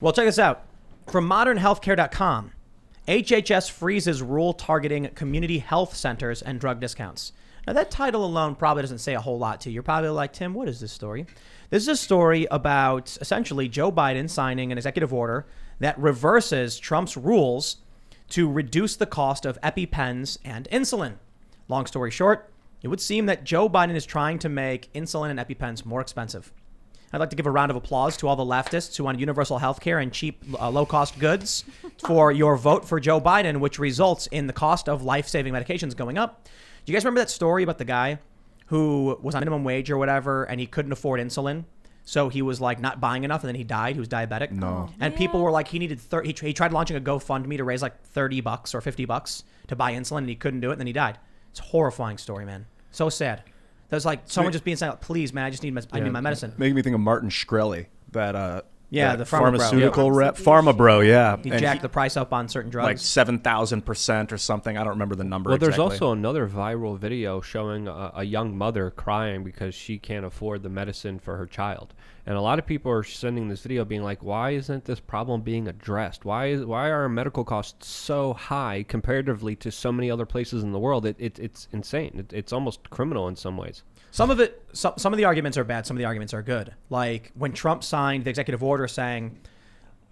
Well, check this out. From modernhealthcare.com, HHS freezes rule targeting community health centers and drug discounts. Now, that title alone probably doesn't say a whole lot to you. You're probably like, Tim, what is this story? This is a story about essentially Joe Biden signing an executive order that reverses Trump's rules to reduce the cost of EpiPens and insulin. Long story short, it would seem that Joe Biden is trying to make insulin and EpiPens more expensive. I'd like to give a round of applause to all the leftists who want universal health care and cheap, low-cost goods for your vote for Joe Biden, which results in the cost of life-saving medications going up. Do you guys remember that story about the guy who was on minimum wage or whatever, and he couldn't afford insulin? So he was like not buying enough, and then he died. He was diabetic. No. And people were like, he needed he tried launching a GoFundMe to raise like $30 or $50 to buy insulin, and he couldn't do it, and then he died. It's a horrifying story, man. So sad. There's like someone just being saying, please, man, I need my medicine. Making me think of Martin Shkreli, that the pharmaceutical rep, Pharma Bro, yeah. He jacked the price up on certain drugs. Like 7,000% or something. I don't remember the number exactly. exactly. There's also another viral video showing a young mother crying because she can't afford the medicine for her child. And a lot of people are sending this video being like, why isn't this problem being addressed? Why are our medical costs so high comparatively to so many other places in the world? It's insane. It's almost criminal in some ways. Some of the arguments are bad. Some of the arguments are good. Like when Trump signed the executive order saying,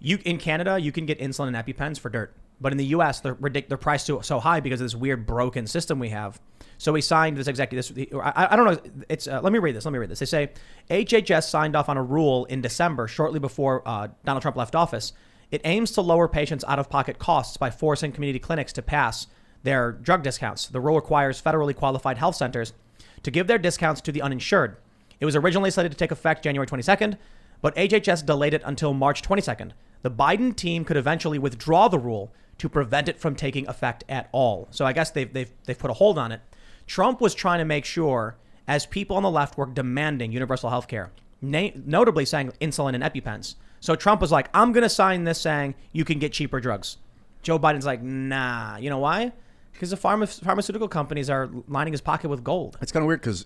in Canada, you can get insulin and EpiPens for dirt. But in the U.S., they're priced so high because of this weird broken system we have. So he signed this executive. I don't know. It's let me read this. They say HHS signed off on a rule in December, shortly before Donald Trump left office. It aims to lower patients' out-of-pocket costs by forcing community clinics to pass their drug discounts. The rule requires federally qualified health centers to give their discounts to the uninsured. It was originally slated to take effect January 22nd, but HHS delayed it until March 22nd. The Biden team could eventually withdraw the rule to prevent it from taking effect at all. So I guess they've put a hold on it. Trump was trying to make sure, as people on the left were demanding universal health care, notably saying insulin and EpiPens. So Trump was like, I'm going to sign this saying you can get cheaper drugs. Joe Biden's like, nah. You know why? Because the pharmaceutical companies are lining his pocket with gold. It's kind of weird because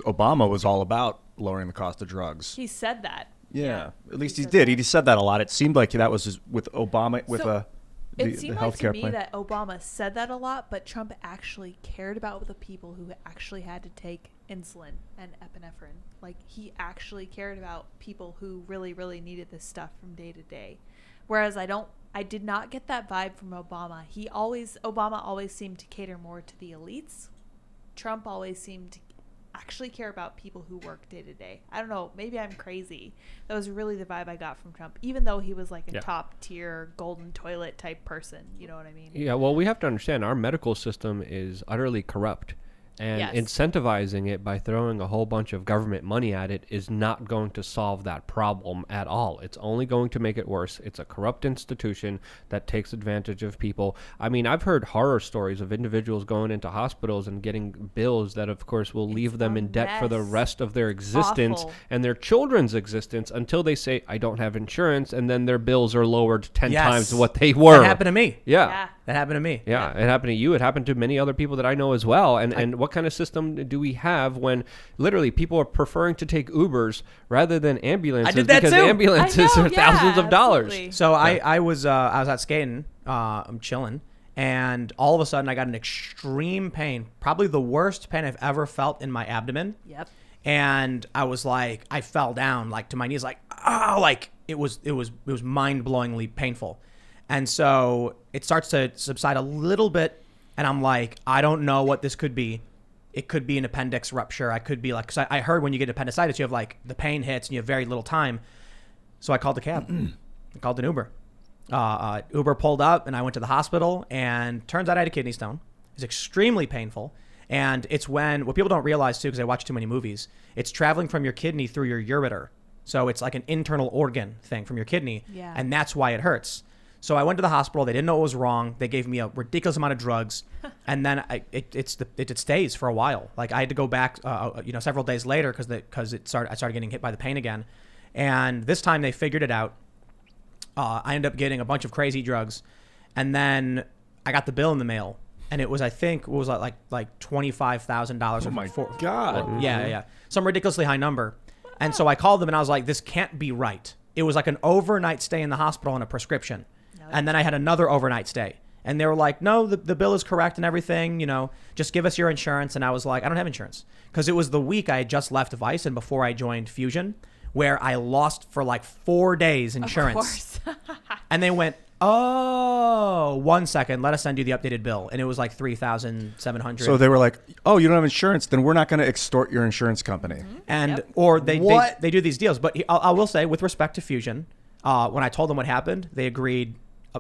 Obama was all about lowering the cost of drugs. He said that. Yeah, at least he did. He said that a lot. It seemed like that was with Obama, it seemed the like to healthcare me plan. that Obama said that a lot, but Trump actually cared about the people who actually had to take insulin and epinephrine. Like, he actually cared about people who really, really needed this stuff from day to day. Whereas I did not get that vibe from Obama. Obama always seemed to cater more to the elites. Trump always seemed to actually care about people who work day to day. I don't know. Maybe I'm crazy. That was really the vibe I got from Trump, even though he was like a top tier golden toilet type person. You know what I mean? Yeah, well, we have to understand our medical system is utterly corrupt. And incentivizing it by throwing a whole bunch of government money at it is not going to solve that problem at all. It's only going to make it worse. It's a corrupt institution that takes advantage of people. I mean, I've heard horror stories of individuals going into hospitals and getting bills that, of course, will leave them in debt for the rest of their existence and their children's existence until they say, I don't have insurance, and then their bills are lowered 10 times what they were. That happened to me. Yeah. That happened to me. Yeah, it happened to you. It happened to many other people that I know as well. And what kind of system do we have when literally people are preferring to take Ubers rather than ambulances? I did that because too. Ambulances are thousands of dollars. So I was out skating. I'm chilling. And all of a sudden I got an extreme pain, probably the worst pain I've ever felt in my abdomen. Yep. And I was like, I fell down like to my knees, like, it was mind-blowingly painful. And so it starts to subside a little bit, and I'm like, I don't know what this could be. It could be an appendix rupture. I could be like, because I heard when you get appendicitis, you have like the pain hits and you have very little time. So I called a cab. I called an Uber. Uber pulled up, and I went to the hospital, and turns out I had a kidney stone. It's extremely painful. And it's what people don't realize too, because I watch too many movies, it's traveling from your kidney through your ureter. So it's like an internal organ thing from your kidney. Yeah. And that's why it hurts. So I went to the hospital. They didn't know what was wrong. They gave me a ridiculous amount of drugs, and then it stays for a while. Like I had to go back, several days later because I started getting hit by the pain again, and this time they figured it out. I ended up getting a bunch of crazy drugs, and then I got the bill in the mail, and it was like $25,000. Oh my God! Yeah, some ridiculously high number, and so I called them and I was like, this can't be right. it was like an overnight stay in the hospital and a prescription. No, And then I had another overnight stay. And they were like, no, the bill is correct and everything, you know, just give us your insurance. And I was like, I don't have insurance. Because it was the week I had just left Vice and before I joined Fusion, where I lost for like 4 days insurance. Of course. And they went, oh, 1 second, let us send you the updated bill. And it was like $3,700. So they were like, oh, you don't have insurance, then we're not going to extort your insurance company. And Yep. or they What? do these deals. But I will say, with respect to Fusion, when I told them what happened, they agreed.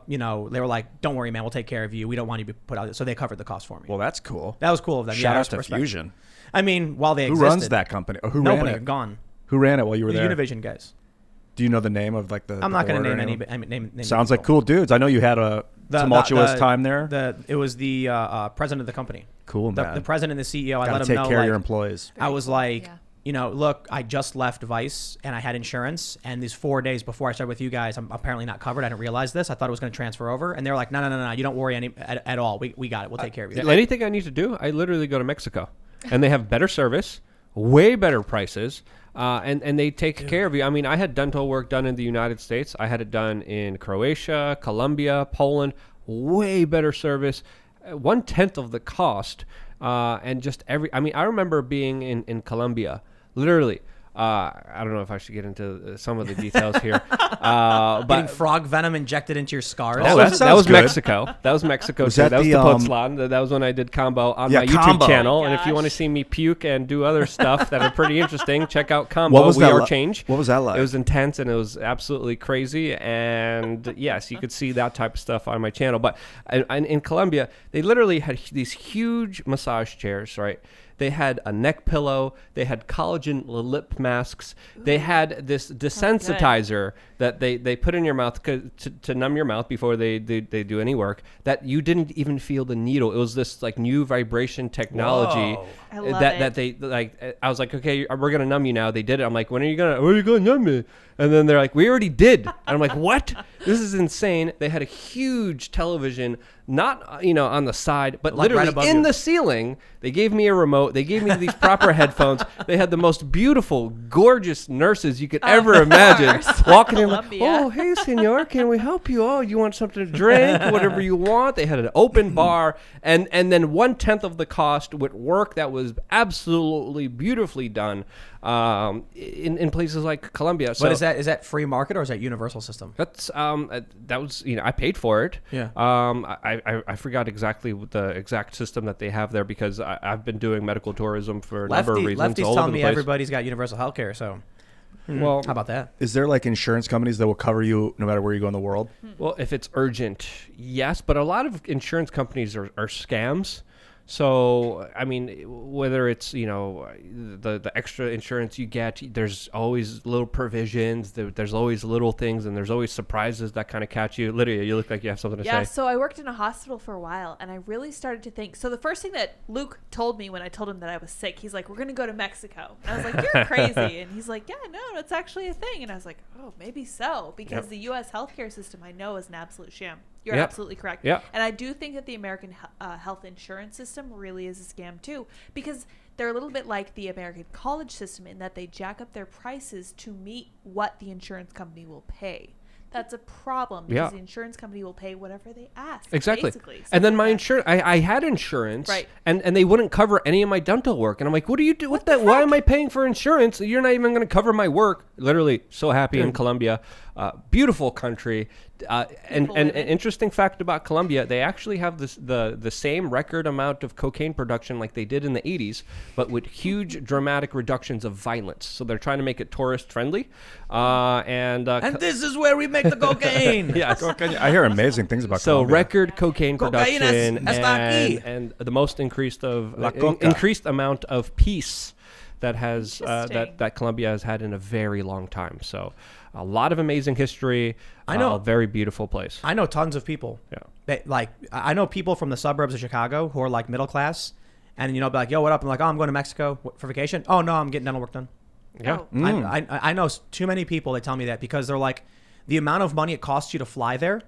You know, they were like, "Don't worry, man. We'll take care of you. We don't want you to be put out." So they covered the cost for me. Well, that's cool. That was cool of them. Shout yeah, out to respect. Fusion. I mean, while they Who existed, runs that company? Or who nobody ran it? gone. Who ran it while you were The there? Univision guys. Do you know the name of like the? I'm not going to board or name anyone? any. Name Sounds like people. cool dudes. I know you had a tumultuous time there. It was the president of the company. Cool, man. The president and the CEO. I Gotta let him take know. care of like, your employees. I was cool, like, yeah. you know, look, I just left Vice and I had insurance, and these 4 days before I started with you guys, I'm apparently not covered. I didn't realize this. I thought it was going to transfer over, and they were like, no, you don't worry at all. We got it. We'll take care of you. Anything I need to do, I literally go to Mexico, and they have better service, way better prices, and they take care of you. I mean, I had dental work done in the United States. I had it done in Croatia, Colombia, Poland. Way better service, 1/10 of the cost, and just I mean, I remember being in Colombia, literally. I don't know if I should get into some of the details here, Getting but frog venom injected into your scars. Oh, that that was sounds good. Mexico. That was Mexico. Was too. that That was the, Tepoztlan. That was when I did combo on Yeah, my YouTube Combo. channel. Oh my And if you want to gosh. see me puke and do other stuff that are pretty interesting, check out combo. What was We that Are li- Change. what was that like? It was intense and it was absolutely crazy. And yes, you could see that type of stuff on my channel. But in Colombia, they literally had these huge massage chairs, right? They had a neck pillow. They had collagen lip masks. They had this desensitizer that they put in your mouth to numb your mouth before they do any work, that you didn't even feel the needle. It was this like new vibration technology. Whoa. I love that it. they like. I was like, okay, we're gonna numb you now. They did it. I'm like, when are you gonna numb me? And then they're like, we already did. And I'm like, what? This is insane. They had a huge television, not on the side, but Like right literally above in you. the ceiling. They gave me a remote. They gave me these proper headphones. They had the most beautiful, gorgeous nurses you could ever imagine, course. walking in like, Colombia. oh, hey, senor, can we help you? Oh, you want something to drink? Whatever you want. They had an open bar, and then 1/10 of the cost with work that was absolutely beautifully done in places like Colombia. So But is that free market or is that universal system? that's that was I paid for it. Yeah. I forgot exactly what the exact system that they have there because I've been doing medical tourism for a number of reasons Lefty's all over telling the me place. everybody's got universal healthcare, so Well, how about that? Is there like insurance companies that will cover you no matter where you go in the world? well, if it's urgent, yes, but a lot of insurance companies are scams. So, I mean, whether it's, the extra insurance you get, there's always little provisions, there's always little things, and there's always surprises that kind of catch you. Lydia, you look like you have something to Yeah, say. so I worked in a hospital for a while, and I really started to think. So the first thing that Luke told me when I told him that I was sick, he's like, we're going to go to Mexico. And I was like, you're crazy. And he's like, yeah, no, it's actually a thing. And I was like, oh, maybe so. Because Yep. the U.S. healthcare system, I know, is an absolute sham. You're Yep. absolutely correct. Yep. And I do think that the American health insurance system really is a scam, too. Because they're a little bit like the American college system in that they jack up their prices to meet what the insurance company will pay. That's a problem because Yeah. the insurance company will pay whatever they ask. Exactly. Basically. And then my Something like insurance, I had insurance, Right. and they wouldn't cover any of my dental work. And I'm like, what do you do? What the? Why am I paying for insurance? You're not even going to cover my work. Literally, so happy in Colombia. Beautiful country. And Beautiful an women. interesting fact about Colombia, they actually have the same record amount of cocaine production like they did in the 80s, but with huge dramatic reductions of violence. So they're trying to make it tourist friendly. And this is where we make the cocaine. yes. I hear amazing things about So Colombia. record cocaine Cocaine production está aquí. and the most increased La coca. increased amount of peace that has Interesting. that Colombia has had in a very long time. So a lot of amazing history. I know. A very beautiful place. I know tons of people. Yeah. I know people from the suburbs of Chicago who are like middle class, and be like, "Yo, what up?" I'm like, "Oh, I'm going to Mexico for vacation." "Oh no, I'm getting dental work done." Yeah. Oh. I know too many people that tell me that because they're like, the amount of money it costs you to fly there,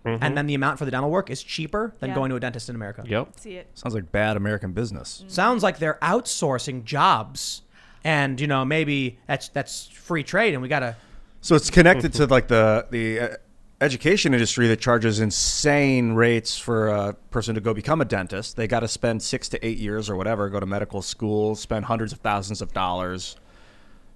and then the amount for the dental work is cheaper than Yeah. going to a dentist in America. Yep. See it. Sounds like bad American business. Sounds like they're outsourcing jobs, and maybe that's free trade, and we gotta So it's connected to like the education industry that charges insane rates for a person to go become a dentist. They got to spend 6 to 8 years or whatever, go to medical school, spend hundreds of thousands of dollars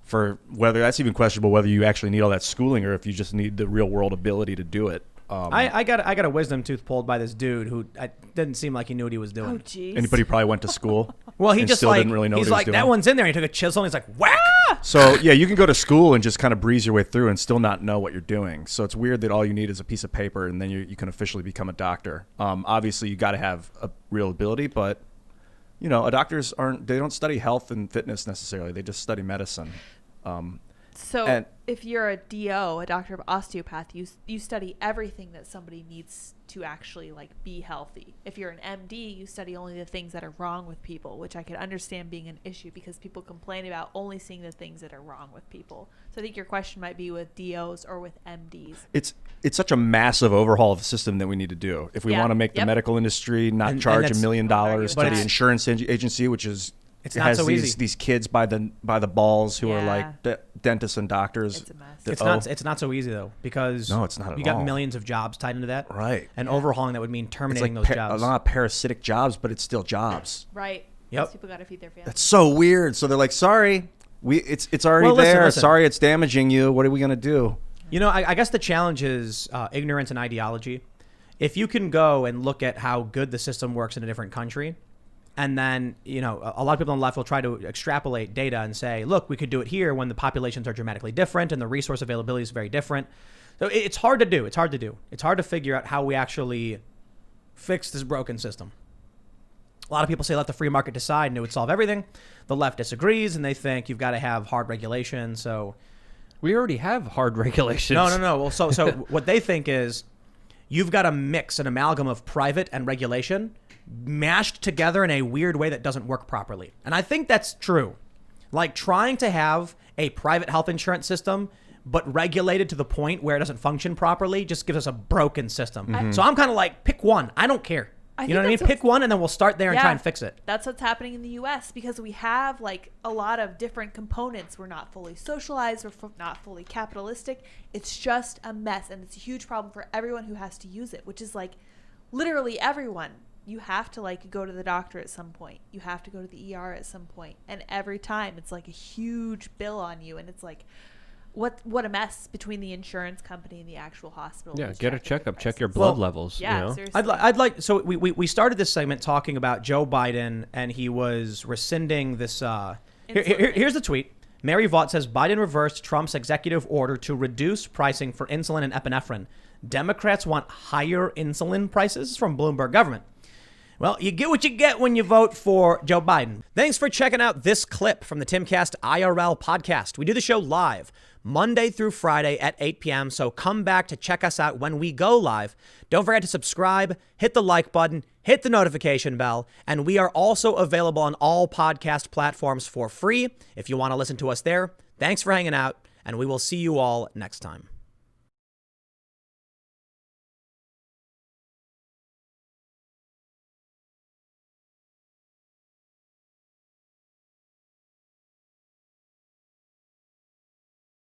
for whether that's even questionable whether you actually need all that schooling or if you just need the real world ability to do it. I got a wisdom tooth pulled by this dude who didn't seem like he knew what he was doing. Oh, jeez. Anybody probably went to school. Well, he and just still like didn't really know he's what he was like doing. that one's in there. And he took a chisel and he's like whack. So yeah, you can go to school and just kind of breeze your way through and still not know what you're doing. So it's weird that all you need is a piece of paper and then you can officially become a doctor. Obviously, you got to have a real ability, but doctors they don't study health and fitness necessarily. They just study medicine. So if you're a DO, a doctor of osteopath, you study everything that somebody needs to actually like be healthy. If you're an MD, you study only the things that are wrong with people, which I could understand being an issue because people complain about only seeing the things that are wrong with people. So I think your question might be with DOs or with MDs. It's such a massive overhaul of the system that we need to do if we want to make the medical industry not charge $1 million to the insurance agency, which is it's not so easy. These kids by the balls who are like dentists and doctors. It's a mess. It's not so easy though because no, it's not at you got all. millions of jobs tied into that. Right. And overhauling that would mean terminating it's like those jobs. A lot of parasitic jobs, but it's still jobs. Right. Yep. People got to feed their families. That's so weird. So they're like, sorry, it's already there. Listen. Sorry, it's damaging you. What are we gonna do? I guess the challenge is ignorance and ideology. If you can go and look at how good the system works in a different country, and then, a lot of people on the left will try to extrapolate data and say, look, we could do it here when the populations are dramatically different and the resource availability is very different. So it's hard to do. It's hard to figure out how we actually fix this broken system. A lot of people say let the free market decide and it would solve everything. The left disagrees and they think you've got to have hard regulation. So we already have hard regulations. No. Well, so what they think is you've got to mix an amalgam of private and regulation mashed together in a weird way that doesn't work properly. And I think that's true. Like trying to have a private health insurance system but regulated to the point where it doesn't function properly just gives us a broken system. Mm-hmm. So I'm kind of like, pick one. I don't care. You know what I mean? Pick one and then we'll start there and try and fix it. That's what's happening in the U.S. because we have like a lot of different components. We're not fully socialized. We're not fully capitalistic. It's just a mess. And it's a huge problem for everyone who has to use it, which is like literally everyone. You have to like go to the doctor at some point. You have to go to the ER at some point. And every time it's like a huge bill on you. And it's like, what a mess between the insurance company and the actual hospital. Yeah, get a checkup, check your blood levels. Yeah, seriously. I'd like. So we started this segment talking about Joe Biden, and he was rescinding this. Here's the tweet. Mary Vaught says Biden reversed Trump's executive order to reduce pricing for insulin and epinephrine. Democrats want higher insulin prices. This is from Bloomberg government. Well, you get what you get when you vote for Joe Biden. Thanks for checking out this clip from the Timcast IRL podcast. We do the show live Monday through Friday at 8 p.m. So come back to check us out when we go live. Don't forget to subscribe, hit the like button, hit the notification bell. And we are also available on all podcast platforms for free if you want to listen to us there. Thanks for hanging out, and we will see you all next time.